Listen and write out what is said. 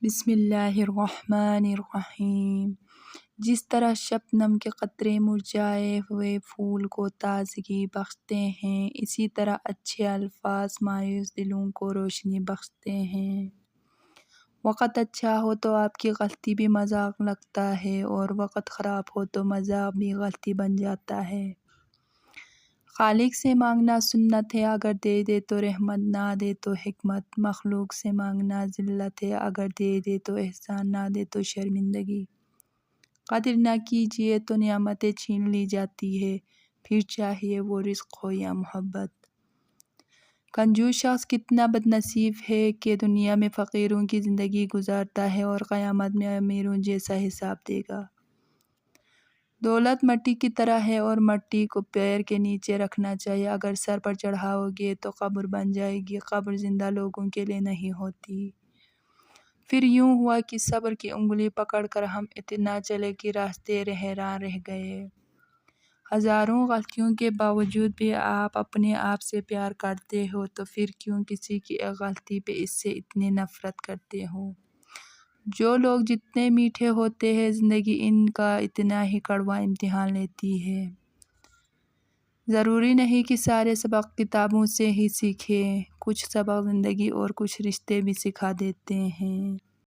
بسم اللہ الرحمن الرحیم۔ جس طرح شبنم کے قطرے مرجھائے ہوئے پھول کو تازگی بخشتے ہیں، اسی طرح اچھے الفاظ مایوس دلوں کو روشنی بخشتے ہیں۔ وقت اچھا ہو تو آپ کی غلطی بھی مذاق لگتا ہے، اور وقت خراب ہو تو مذاق بھی غلطی بن جاتا ہے۔ خالق سے مانگنا سنت ہے، اگر دے دے تو رحمت، نہ دے تو حکمت۔ مخلوق سے مانگنا ذلت ہے، اگر دے دے تو احسان، نہ دے تو شرمندگی۔ قدر نہ کیجیے تو نعمتیں چھین لی جاتی ہے، پھر چاہیے وہ رزق ہو یا محبت۔ کنجوس شخص کتنا بد نصیب ہے کہ دنیا میں فقیروں کی زندگی گزارتا ہے اور قیامت میں امیروں جیسا حساب دے گا۔ دولت مٹی کی طرح ہے اور مٹی کو پیر کے نیچے رکھنا چاہیے، اگر سر پر چڑھاؤ گے تو قبر بن جائے گی۔ قبر زندہ لوگوں کے لیے نہیں ہوتی۔ پھر یوں ہوا کہ صبر کی انگلی پکڑ کر ہم اتنا چلے کہ راستے حیران رہ گئے۔ ہزاروں غلطیوں کے باوجود بھی آپ اپنے آپ سے پیار کرتے ہو، تو پھر کیوں کسی کی ایک غلطی پہ اس سے اتنی نفرت کرتے ہو؟ جو لوگ جتنے میٹھے ہوتے ہیں، زندگی ان کا اتنا ہی کڑوا امتحان لیتی ہے۔ ضروری نہیں کہ سارے سبق کتابوں سے ہی سیکھیں، کچھ سبق زندگی اور کچھ رشتے بھی سکھا دیتے ہیں۔